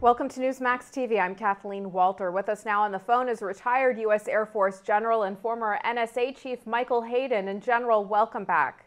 Welcome to Newsmax TV. I'm Kathleen Walter. With us now on the phone is retired U.S. Air Force General and former NSA Chief Michael Hayden. And General, welcome back.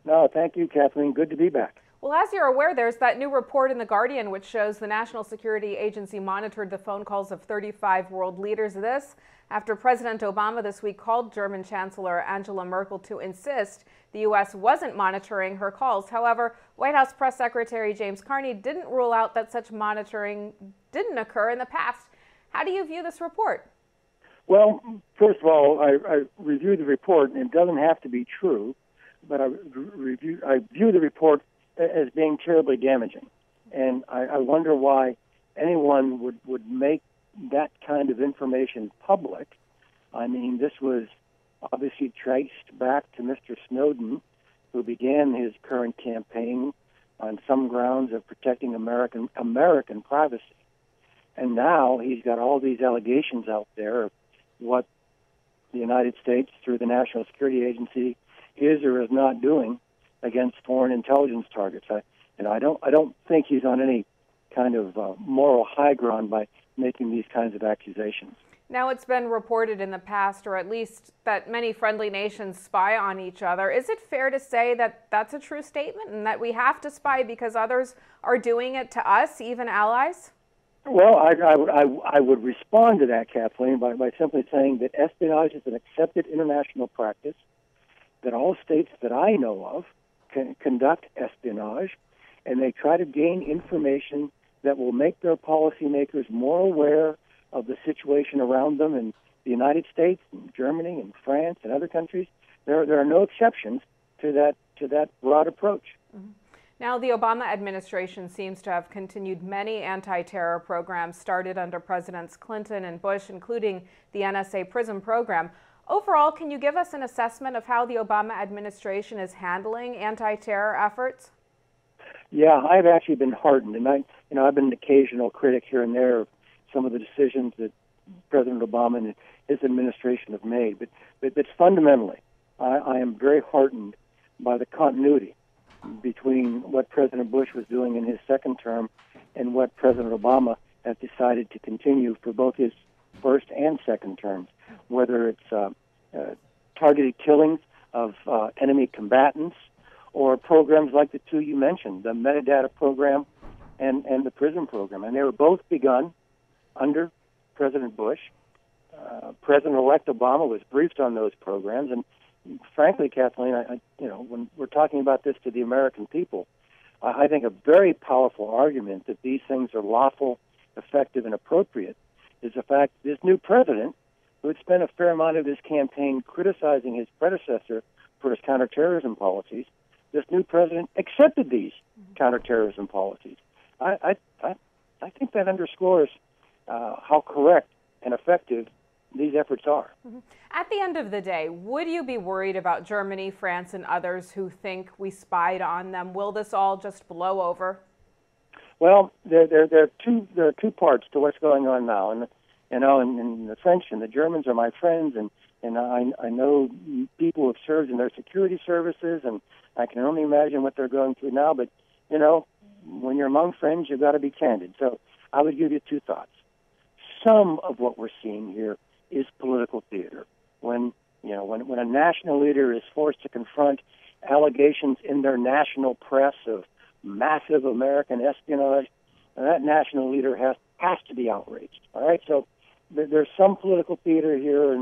No, thank you, Kathleen. Good to be back. Well, as you're aware, there's that new report in The Guardian which shows the National Security Agency monitored the phone calls of 35 world leaders. This after President Obama this week called German Chancellor Angela Merkel to insist the U.S. wasn't monitoring her calls. However, White House Press Secretary James Carney didn't rule out that such monitoring didn't occur in the past. How do you view this report? Well, first of all, I reviewed the report, and it doesn't have to be true, but I view the report as being terribly damaging. And I wonder why anyone would make that kind of information public. I mean, this was obviously traced back to Mr. Snowden, who began his current campaign on some grounds of protecting American privacy. And now he's got all these allegations out there of what the United States, through the National Security Agency, is or is not doing against foreign intelligence targets. I don't think he's on any kind of moral high ground by making these kinds of accusations. Now, it's been reported in the past, or at least that many friendly nations spy on each other. Is it fair to say that that's a true statement and that we have to spy because others are doing it to us, even allies? Well, I would respond to that, Kathleen, by simply saying that espionage is an accepted international practice, that all states that I know of can conduct espionage, and they try to gain information that will make their policymakers more aware of the situation around them in the United States, and Germany, and France, and other countries. There are no exceptions to that broad approach. Mm-hmm. Now, the Obama administration seems to have continued many anti-terror programs started under Presidents Clinton and Bush, including the NSA PRISM program. Overall, can you give us an assessment of how the Obama administration is handling anti-terror efforts? Yeah, I've actually been heartened, and I've been an occasional critic here and there of some of the decisions that President Obama and his administration have made. But fundamentally, I am very heartened by the continuity between what President Bush was doing in his second term and what President Obama has decided to continue for both his first and second terms, whether it's targeted killings of enemy combatants or programs like the two you mentioned, the metadata program and the PRISM program. And they were both begun under President Bush. President-elect Obama was briefed on those programs, and frankly, Kathleen, when we're talking about this to the American people, I think a very powerful argument that these things are lawful, effective, and appropriate is the fact that this new president, who had spent a fair amount of his campaign criticizing his predecessor for his counterterrorism policies, this new president accepted these counterterrorism policies. I think that underscores how correct and effective these efforts are. Mm-hmm. At the end of the day, would you be worried about Germany, France, and others who think we spied on them? Will this all just blow over? Well, there are two parts to what's going on now, and and the French and the Germans are my friends, and I know people who have served in their security services, and I can only imagine what they're going through now. But when you're among friends, you've got to be candid. So I would give you two thoughts. Some of what we're seeing here is political theater. When a national leader is forced to confront allegations in their national press of massive American espionage, that national leader has to be outraged. All right, so there's some political theater here,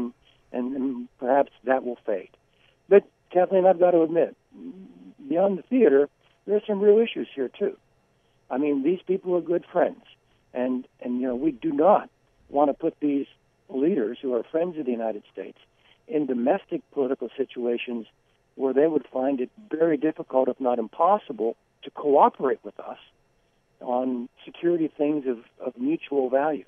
and perhaps that will fade. But Kathleen, I've got to admit, beyond the theater, there's some real issues here too. I mean, these people are good friends, and we do not want to put these leaders who are friends of the United States in domestic political situations where they would find it very difficult, if not impossible, to cooperate with us on security things of mutual value.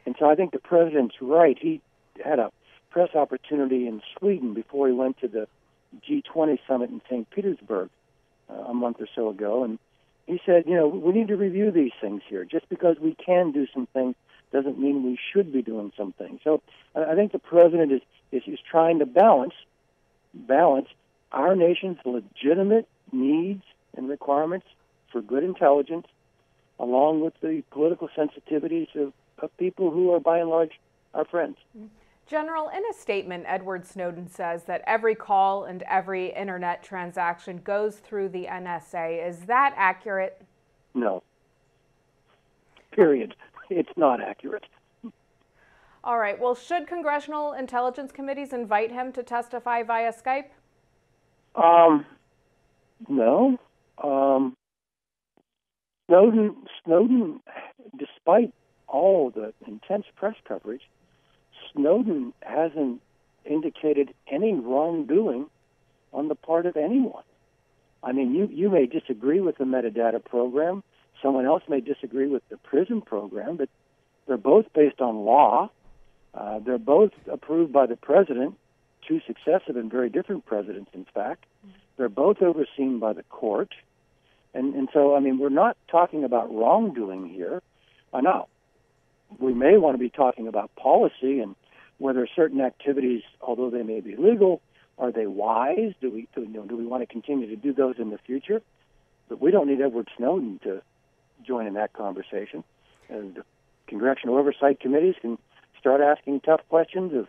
And so I think the president's right. He had a press opportunity in Sweden before he went to the G20 summit in St. Petersburg a month or so ago, and he said, we need to review these things here. Just because we can do some things doesn't mean we should be doing some things. So I think the president is trying to balance our nation's legitimate needs and requirements for good intelligence along with the political sensitivities of people who are, by and large, our friends. General, in a statement, Edward Snowden says that every call and every internet transaction goes through the NSA. Is that accurate? No. Period. It's not accurate. All right. Well, should congressional intelligence committees invite him to testify via Skype? No. Snowden, despite all the intense press coverage, Snowden hasn't indicated any wrongdoing on the part of anyone. I mean, you may disagree with the metadata program. Someone else may disagree with the PRISM program, but they're both based on law. They're both approved by the president, two successive and very different presidents, in fact. They're both overseen by the court. And so, I mean, we're not talking about wrongdoing here. Now, we may want to be talking about policy and whether certain activities, although they may be legal, are they wise? Do we want to continue to do those in the future? But we don't need Edward Snowden to join in that conversation. And the congressional oversight committees can start asking tough questions of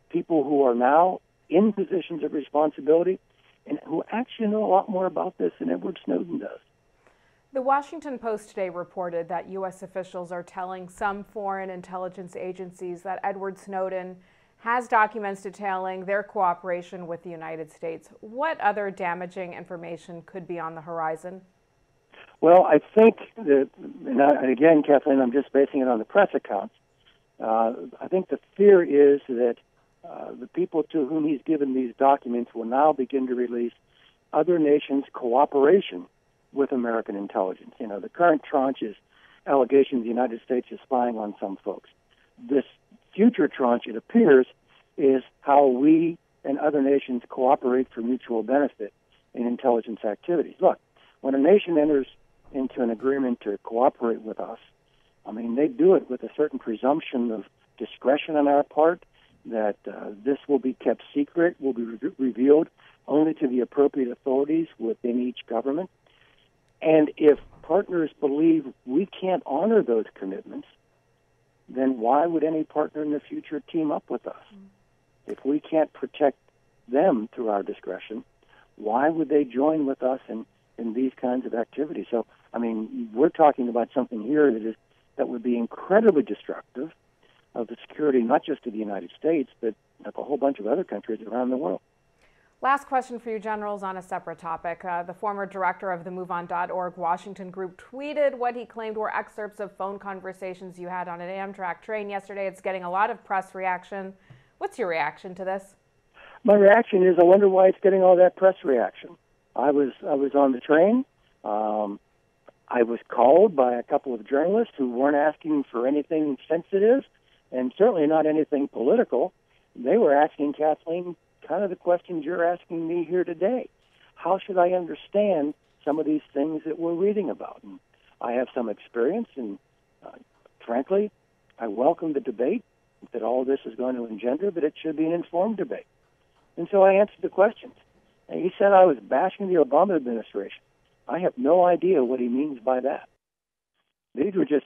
people who are now in positions of responsibility and who actually know a lot more about this than Edward Snowden does. The Washington Post today reported that U.S. officials are telling some foreign intelligence agencies that Edward Snowden has documents detailing their cooperation with the United States. What other damaging information could be on the horizon? Well, I think that, and again, Kathleen, I'm just basing it on the press accounts. I think the fear is that the people to whom he's given these documents will now begin to release other nations' cooperation with American intelligence. You know, the current tranche is allegations the United States is spying on some folks. This future tranche, it appears, is how we and other nations cooperate for mutual benefit in intelligence activities. Look, when a nation enters into an agreement to cooperate with us, I mean, they do it with a certain presumption of discretion on our part, that this will be kept secret, will be revealed only to the appropriate authorities within each government. And if partners believe we can't honor those commitments, then why would any partner in the future team up with us? If we can't protect them through our discretion, why would they join with us in these kinds of activities? So, I mean, we're talking about something here that would be incredibly destructive of the security, not just of the United States, but of a whole bunch of other countries around the world. Last question for you, Generals, on a separate topic. The former director of the MoveOn.org Washington group tweeted what he claimed were excerpts of phone conversations you had on an Amtrak train yesterday. It's getting a lot of press reaction. What's your reaction to this? My reaction is I wonder why it's getting all that press reaction. I was on the train. I was called by a couple of journalists who weren't asking for anything sensitive and certainly not anything political. They were asking Kathleen kind of the questions you're asking me here today. How should I understand some of these things that we're reading about? And I have some experience, and frankly, I welcome the debate that all this is going to engender, but it should be an informed debate. And so I answered the questions. And he said I was bashing the Obama administration. I have no idea what he means by that. These were just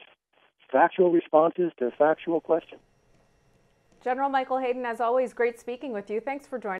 factual responses to factual questions. General Michael Hayden, as always, great speaking with you. Thanks for joining.